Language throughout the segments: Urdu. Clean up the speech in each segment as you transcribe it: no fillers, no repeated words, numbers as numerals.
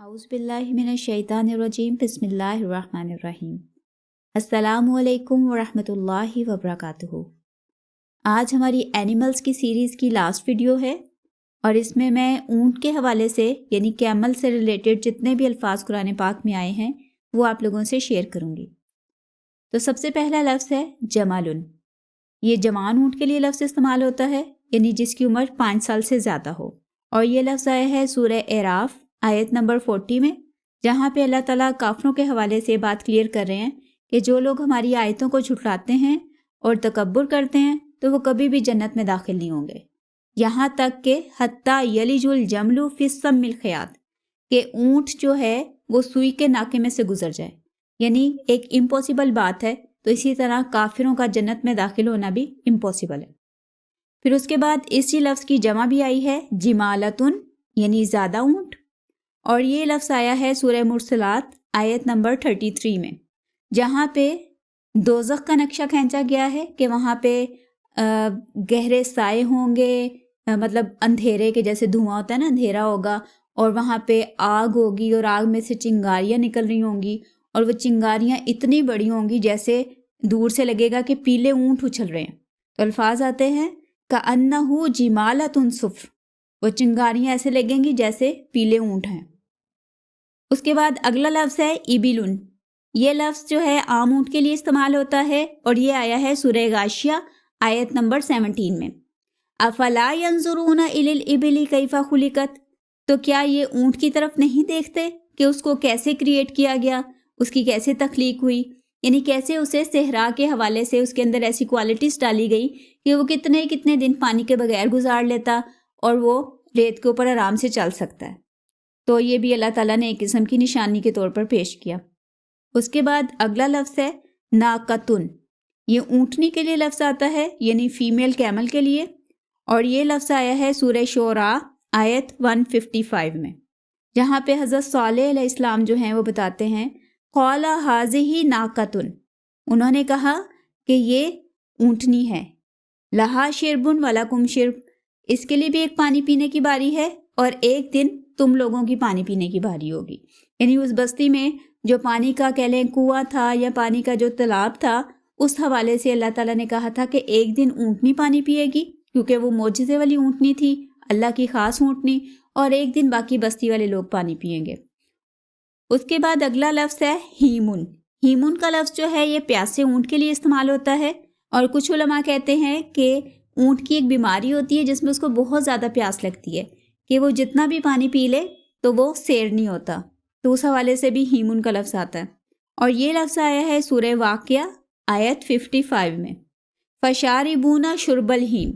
اعوذ باللہ من الشیطان الرجیم بسم اللہ الرحمن الرحیم۔ السلام علیکم ورحمۃ اللہ وبرکاتہ۔ آج ہماری اینیملز کی سیریز کی لاسٹ ویڈیو ہے اور اس میں اونٹ کے حوالے سے یعنی کیمل سے ریلیٹڈ جتنے بھی الفاظ قرآن پاک میں آئے ہیں وہ آپ لوگوں سے شیئر کروں گی۔ تو سب سے پہلا لفظ ہے جمالن۔ یہ جوان اونٹ کے لیے لفظ استعمال ہوتا ہے یعنی جس کی عمر 5 سال سے زیادہ ہو، اور یہ لفظ آیا ہے سورہ اعراف آیت نمبر 40 میں، جہاں پہ اللہ تعالیٰ کافروں کے حوالے سے بات کلیئر کر رہے ہیں کہ جو لوگ ہماری آیتوں کو جھٹلاتے ہیں اور تکبر کرتے ہیں تو وہ کبھی بھی جنت میں داخل نہیں ہوں گے، یہاں تک کہ حتیٰ یلج الجمل فی السم الخیاط، کہ اونٹ جو ہے وہ سوئی کے ناکے میں سے گزر جائے، یعنی ایک امپاسبل بات ہے، تو اسی طرح کافروں کا جنت میں داخل ہونا بھی امپاسبل ہے۔ پھر اس کے بعد اسی لفظ کی جمع بھی آئی ہے جمالتن، یعنی زیادہ اونٹ، اور یہ لفظ آیا ہے سورہ مرسلات آیت نمبر 33 میں، جہاں پہ دوزخ کا نقشہ کھینچا گیا ہے کہ وہاں پہ گہرے سائے ہوں گے، مطلب اندھیرے کے جیسے دھواں ہوتا ہے نا، اندھیرا ہوگا، اور وہاں پہ آگ ہوگی اور آگ میں سے چنگاریاں نکل رہی ہوں گی، اور وہ چنگاریاں اتنی بڑی ہوں گی جیسے دور سے لگے گا کہ پیلے اونٹ اچھل رہے ہیں۔ تو الفاظ آتے ہیں کأنہ جمالۃ صفر، وہ چنگاریاں ایسے لگیں گی جیسے پیلے اونٹ ہیں۔ اس کے بعد اگلا لفظ ہے ابلن۔ یہ لفظ جو ہے عام اونٹ کے لیے استعمال ہوتا ہے اور یہ آیا ہے سورہ غاشیہ آیت نمبر 17 میں۔ افلا ینظرون الی الابل کیف خلقت، تو کیا یہ اونٹ کی طرف نہیں دیکھتے کہ اس کو کیسے کریٹ کیا گیا، اس کی کیسے تخلیق ہوئی، یعنی کیسے اسے صحرا کے حوالے سے اس کے اندر ایسی کوالٹیز ڈالی گئی کہ وہ کتنے کتنے دن پانی کے بغیر گزار لیتا اور وہ ریت کے اوپر آرام سے چل سکتا ہے۔ تو یہ بھی اللہ تعالیٰ نے ایک قسم کی نشانی کے طور پر پیش کیا۔ اس کے بعد اگلا لفظ ہے ناقتن۔ یہ اونٹنی کے لیے لفظ آتا ہے یعنی فیمیل کیمل کے لیے، اور یہ لفظ آیا ہے سورہ شعراء آیت 155 میں، جہاں پہ حضرت صالح علیہ السلام جو ہیں وہ بتاتے ہیں قال ھذہ ناقتن، انہوں نے کہا کہ یہ اونٹنی ہے، لہا شرب ولکم شرب، اس کے لیے بھی ایک پانی پینے کی باری ہے اور ایک دن تم لوگوں کی پانی پینے کی باری ہوگی۔ یعنی اس بستی میں جو پانی کا کہہ لیں کنواں تھا یا پانی کا جو تالاب تھا، اس حوالے سے اللہ تعالیٰ نے کہا تھا کہ ایک دن اونٹنی پانی پیے گی کیونکہ وہ معجزے والی اونٹنی تھی، اللہ کی خاص اونٹنی، اور ایک دن باقی بستی والے لوگ پانی پئیں گے۔ اس کے بعد اگلا لفظ ہے ہیمن۔ ہیمن کا لفظ جو ہے یہ پیاسے اونٹ کے لیے استعمال ہوتا ہے، اور کچھ علماء کہتے ہیں کہ اونٹ کی ایک بیماری ہوتی ہے جس میں اس کو بہت زیادہ پیاس لگتی ہے کہ وہ جتنا بھی پانی پی لے تو وہ سیر نہیں ہوتا، تو اس حوالے سے بھی ہیمن کا لفظ آتا ہے۔ اور یہ لفظ آیا ہے سورہ واقعہ آیت 55 میں، فشاربون شرب الہیم،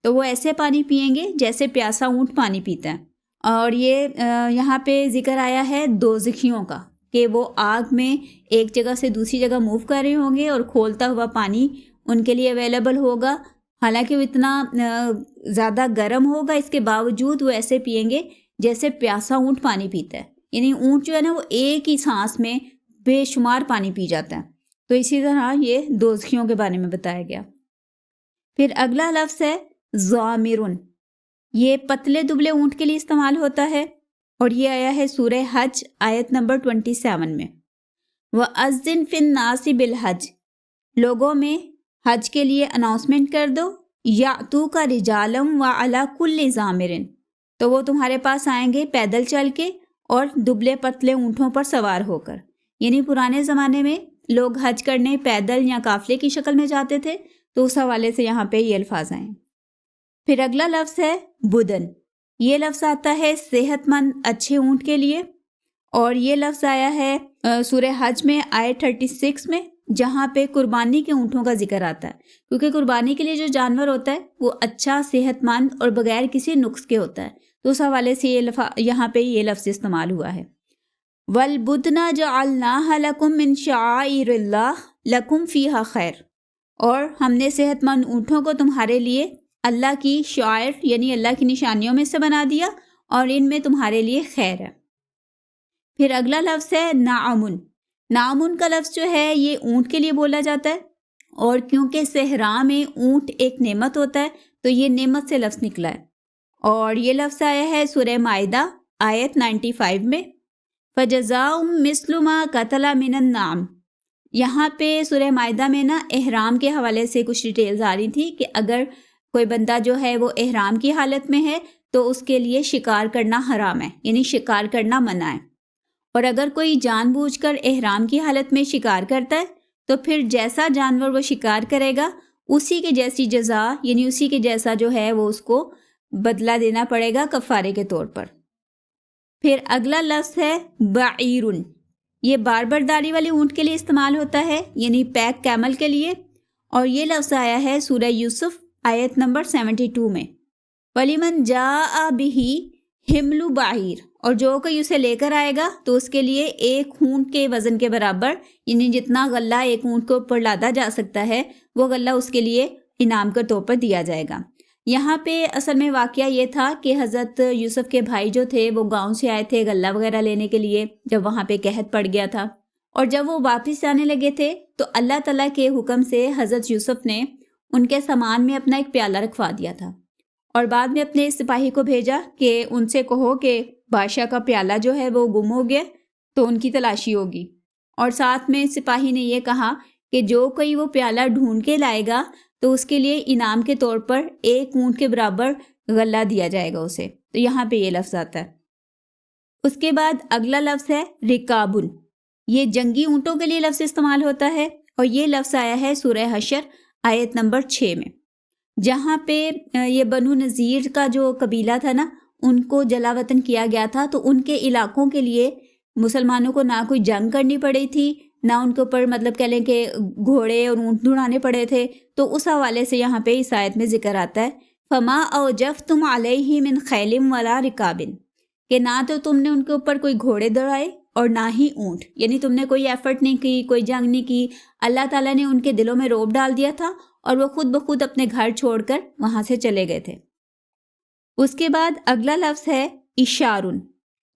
تو وہ ایسے پانی پئیں گے جیسے پیاسا اونٹ پانی پیتا ہے۔ اور یہ یہاں پہ ذکر آیا ہے دوزخیوں کا کہ وہ آگ میں ایک جگہ سے دوسری جگہ موو کر رہے ہوں گے اور کھولتا ہوا پانی ان کے لیے اویلیبل ہوگا، حالانکہ وہ اتنا زیادہ گرم ہوگا، اس کے باوجود وہ ایسے پئیں گے جیسے پیاسا اونٹ پانی پیتا ہے، یعنی اونٹ جو ہے نا وہ ایک ہی سانس میں بے شمار پانی پی جاتا ہے۔ تو اسی طرح یہ دوزخیوں کے بارے میں بتایا گیا۔ پھر اگلا لفظ ہے ضامرن۔ یہ پتلے دبلے اونٹ کے لیے استعمال ہوتا ہے اور یہ آیا ہے سورہ حج آیت نمبر 27 میں، وَأَذِّن فِي النَّاسِ بِالْحَجِّ، لوگوں میں حج کے لیے اناؤنسمنٹ کر دو، یأتوک رجالا وعلی کل ضامر، تو وہ تمہارے پاس آئیں گے پیدل چل کے اور دبلے پتلے اونٹوں پر سوار ہو کر، یعنی پرانے زمانے میں لوگ حج کرنے پیدل یا قافلے کی شکل میں جاتے تھے، تو اس حوالے سے یہاں پہ یہ الفاظ آئیں۔ پھر اگلا لفظ ہے بدن۔ یہ لفظ آتا ہے صحت مند اچھے اونٹ کے لیے، اور یہ لفظ آیا ہے سورہ حج میں آیت 36 میں، جہاں پہ قربانی کے اونٹوں کا ذکر آتا ہے، کیونکہ قربانی کے لیے جو جانور ہوتا ہے وہ اچھا صحت مند اور بغیر کسی نقص کے ہوتا ہے، تو اس حوالے سے یہاں پہ یہ لفظ استعمال ہوا ہے۔ وَالْبُدْنَ جَعَلْنَاهَا لَكُم مِّن شَعَائِرِ اللَّهِ لَكُمْ فِيهَا خَيْرٌ، اور ہم نے صحت مند اونٹوں کو تمہارے لیے اللہ کی شعائر یعنی اللہ کی نشانیوں میں سے بنا دیا اور ان میں تمہارے لیے خیر ہے۔ پھر اگلا لفظ ہے نعمن۔ نعمن کا لفظ جو ہے یہ اونٹ کے لیے بولا جاتا ہے، اور کیونکہ صحرا میں اونٹ ایک نعمت ہوتا ہے تو یہ نعمت سے لفظ نکلا ہے، اور یہ لفظ آیا ہے سورہ مائدہ آیت 95 میں، فجزاء مثل ما قتل من النعم، یہاں پہ سورہ مائدہ میں نا احرام کے حوالے سے کچھ ڈیٹیلز آ رہی تھی کہ اگر کوئی بندہ جو ہے وہ احرام کی حالت میں ہے تو اس کے لیے شکار کرنا حرام ہے، یعنی شکار کرنا منع ہے، اور اگر کوئی جان بوجھ کر احرام کی حالت میں شکار کرتا ہے تو پھر جیسا جانور وہ شکار کرے گا اسی کے جیسی جزا، یعنی اسی کے جیسا جو ہے وہ اس کو بدلہ دینا پڑے گا کفارے کے طور پر۔ پھر اگلا لفظ ہے بعیرن، یہ باربرداری والے اونٹ کے لیے استعمال ہوتا ہے، یعنی پیک کیمل کے لیے، اور یہ لفظ آیا ہے سورہ یوسف آیت نمبر 72 میں۔ وَلِمَنْ جَاءَ بِهِ حِمْلُ بَعِیرٍ، اور جو کوئی اسے لے کر آئے گا تو اس کے لیے ایک اونٹ کے وزن کے برابر، یعنی جتنا غلہ ایک اونٹ کے اوپر لادا جا سکتا ہے وہ غلہ اس کے لیے انعام کے طور پر دیا جائے گا۔ یہاں پہ اصل میں واقعہ یہ تھا کہ حضرت یوسف کے بھائی جو تھے وہ گاؤں سے آئے تھے غلہ وغیرہ لینے کے لیے، جب وہاں پہ قحط پڑ گیا تھا، اور جب وہ واپس جانے لگے تھے تو اللہ تعالیٰ کے حکم سے حضرت یوسف نے ان کے سامان میں اپنا ایک پیالہ رکھوا دیا تھا، اور بعد میں اپنے سپاہی کو بھیجا کہ ان سے کہو کہ بادشاہ کا پیالہ جو ہے وہ گم ہو گیا تو ان کی تلاشی ہوگی، اور ساتھ میں سپاہی نے یہ کہا کہ جو کوئی وہ پیالہ ڈھونڈ کے لائے گا تو اس کے لیے انعام کے طور پر ایک اونٹ کے برابر غلہ دیا جائے گا اسے۔ تو یہاں پہ یہ لفظ آتا ہے۔ اس کے بعد اگلا لفظ ہے رکابن، یہ جنگی اونٹوں کے لیے لفظ استعمال ہوتا ہے، اور یہ لفظ آیا ہے سورہ حشر آیت نمبر 6 میں، جہاں پہ یہ بنو نذیر کا جو قبیلہ تھا نا، ان کو جلا وطن کیا گیا تھا، تو ان کے علاقوں کے لیے مسلمانوں کو نہ کوئی جنگ کرنی پڑی تھی، نہ ان کے اوپر مطلب کہہ لیں کہ گھوڑے اور اونٹ دوڑانے پڑے تھے، تو اس حوالے سے یہاں پہ اس آیت میں ذکر آتا ہے فما اوجفتم علیہ من خیل ولا رکابن، کہ نہ تو تم نے ان کے اوپر کوئی گھوڑے دوڑائے اور نہ ہی اونٹ، یعنی تم نے کوئی ایفرٹ نہیں کی، کوئی جنگ نہیں کی، اللہ تعالیٰ نے ان کے دلوں میں رعب ڈال دیا تھا اور وہ خود بخود اپنے گھر چھوڑ کر وہاں سے چلے گئے تھے۔ اس کے بعد اگلا لفظ ہے اشارن،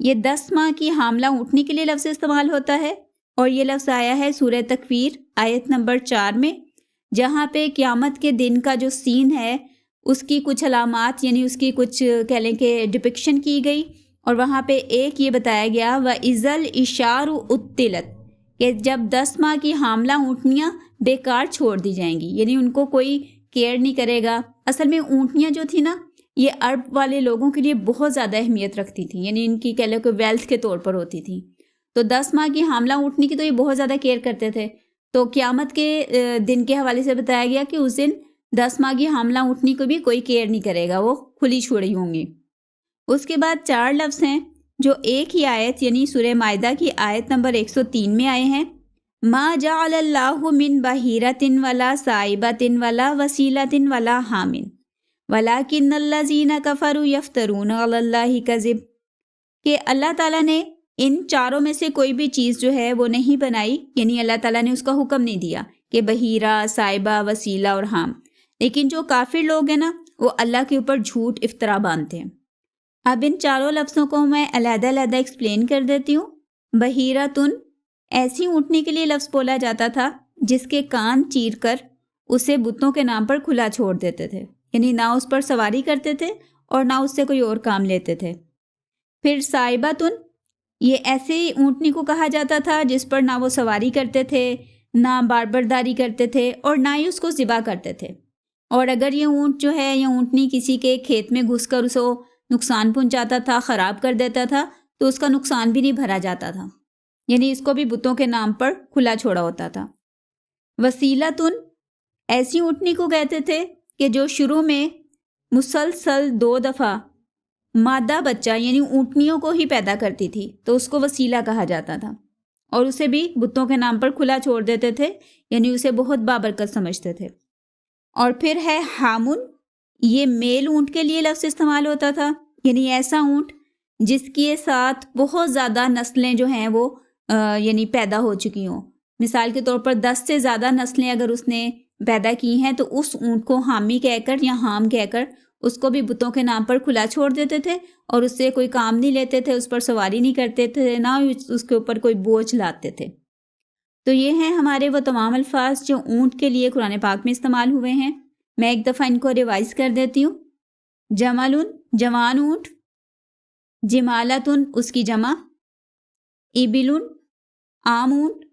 یہ 10 ماہ کی حاملہ اونٹنی کے لیے لفظ استعمال ہوتا ہے، اور یہ لفظ آیا ہے سورہ تکویر آیت نمبر 4 میں، جہاں پہ قیامت کے دن کا جو سین ہے اس کی کچھ علامات، یعنی اس کی کچھ کہہ لیں کہ ڈپکشن کی گئی، اور وہاں پہ ایک یہ بتایا گیا وَإِذَا الْإِشَارُ اُطِّلَتْ، کہ جب 10 ماہ کی حاملہ اونٹنیاں بیکار چھوڑ دی جائیں گی، یعنی ان کو کوئی کیئر نہیں کرے گا۔ اصل میں اونٹنیاں جو تھی نا یہ عرب والے لوگوں کے لیے بہت زیادہ اہمیت رکھتی تھیں، یعنی ان کی کہہ لیں کہ ویلتھ کے طور پر ہوتی تھیں، تو 10 ماہ کی حاملہ اونٹنی کی تو یہ بہت زیادہ کیئر کرتے تھے۔ تو قیامت کے دن کے حوالے سے بتایا گیا کہ اس دن 10 ماہ کی حاملہ اونٹنی کو بھی کوئی کیئر نہیں کرے گا، وہ کھلی چھوڑی ہوں گی۔ اس کے بعد 4 لفظ ہیں جو ایک ہی آیت یعنی سورہ مائدہ کی آیت نمبر 103 میں آئے ہیں، ما جعل اللہ من بحیرۃ ولا صائبۃ ولا وسیلۃ ولا حام ولکن الذین کفروا یفترون علی اللہ کذب، کہ اللہ تعالیٰ نے ان 4 میں سے کوئی بھی چیز جو ہے وہ نہیں بنائی، یعنی اللہ تعالیٰ نے اس کا حکم نہیں دیا کہ بحیرہ، صائبہ، وسیلہ اور حام، لیکن جو کافر لوگ ہیں نا وہ اللہ کے اوپر جھوٹ افطرا باندھتے ہیں۔ اب ان 4 لفظوں کو میں علیحدہ علیحدہ ایکسپلین کر دیتی ہوں۔ بحیرتن، ایسی اونٹنی کے لیے لفظ بولا جاتا تھا جس کے کان چیر کر اسے بتوں کے نام پر کھلا چھوڑ دیتے تھے، یعنی نہ اس پر سواری کرتے تھے اور نہ اس سے کوئی اور کام لیتے تھے۔ پھر صائبتن، یہ ایسے ہی اونٹنی کو کہا جاتا تھا جس پر نہ وہ سواری کرتے تھے، نہ باربرداری کرتے تھے اور نہ ہی اس کو ذبح کرتے تھے، اور اگر یہ اونٹ جو ہے یا اونٹنی کسی کے کھیت میں گھس کر اسے نقصان پہنچاتا تھا، خراب کر دیتا تھا، تو اس کا نقصان بھی نہیں بھرا جاتا تھا، یعنی اس کو بھی بتوں کے نام پر کھلا چھوڑا ہوتا تھا۔ وسیلتن، ایسی اونٹنی کو کہتے تھے کہ جو شروع میں مسلسل 2 دفعہ مادہ بچہ یعنی اونٹنیوں کو ہی پیدا کرتی تھی، تو اس کو وسیلہ کہا جاتا تھا، اور اسے بھی بتوں کے نام پر کھلا چھوڑ دیتے تھے، یعنی اسے بہت بابرکت سمجھتے تھے۔ اور پھر ہے حامن، یہ میل اونٹ کے لیے لفظ استعمال ہوتا تھا، یعنی ایسا اونٹ جس کے ساتھ بہت زیادہ نسلیں جو ہیں وہ یعنی پیدا ہو چکی ہوں، مثال کے طور پر 10 سے زیادہ نسلیں اگر اس نے پیدا کی ہیں تو اس اونٹ کو حامی کہہ کر یا حام کہہ کر اس کو بھی بتوں کے نام پر کھلا چھوڑ دیتے تھے، اور اس سے کوئی کام نہیں لیتے تھے، اس پر سواری نہیں کرتے تھے، نہ اس کے اوپر کوئی بوجھ لاتے تھے۔ تو یہ ہیں ہمارے وہ تمام الفاظ جو اونٹ کے لیے قرآن پاک میں استعمال ہوئے ہیں۔ میں ایک دفعہ ان کو ریوائز کر دیتی ہوں۔ جملن، جوان اونٹ، جمالتن، اس کی جمع، ابلن عام اونٹ،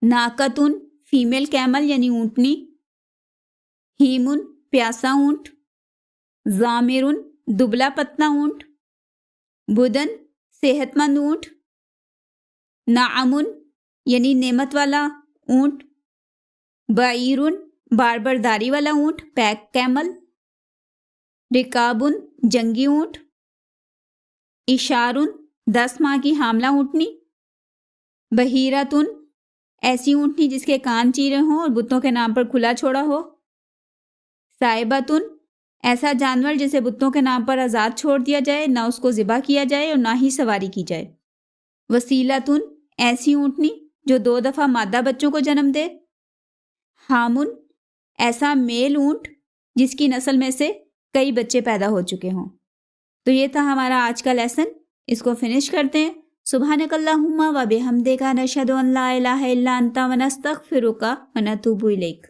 ناقتن فیمیل کیمل یعنی اونٹنی، ہیمن پیاسا اونٹ، ضامرن دبلا پتلا اونٹ، بدن صحت مند اونٹ، نعمن یعنی نعمت والا اونٹ، بعیرن باربرداری والا اونٹ پیک کیمل، رکابن جنگی اونٹ، اشارن 10 ماہ کی حاملہ اونٹنی، بحیرتن ایسی اونٹنی جس کے کان چیرے ہوں اور بتوں کے نام پر کھلا چھوڑا ہو، سائبتن ایسا جانور جسے بتوں کے نام پر آزاد چھوڑ دیا جائے، نہ اس کو ذبح کیا جائے اور نہ ہی سواری کی جائے، وسیلتن ایسی اونٹنی جو 2 دفعہ مادہ بچوں کو جنم دے، حامن ایسا میل اونٹ جس کی نسل میں سے کئی بچے پیدا ہو چکے ہوں۔ تو یہ تھا ہمارا آج کا لیسن، اس کو فنش کرتے ہیں۔ سبحانک اللہم و بحمدک نشہد ان لا الہ الا انت ونستغفرک ونتوب الیک۔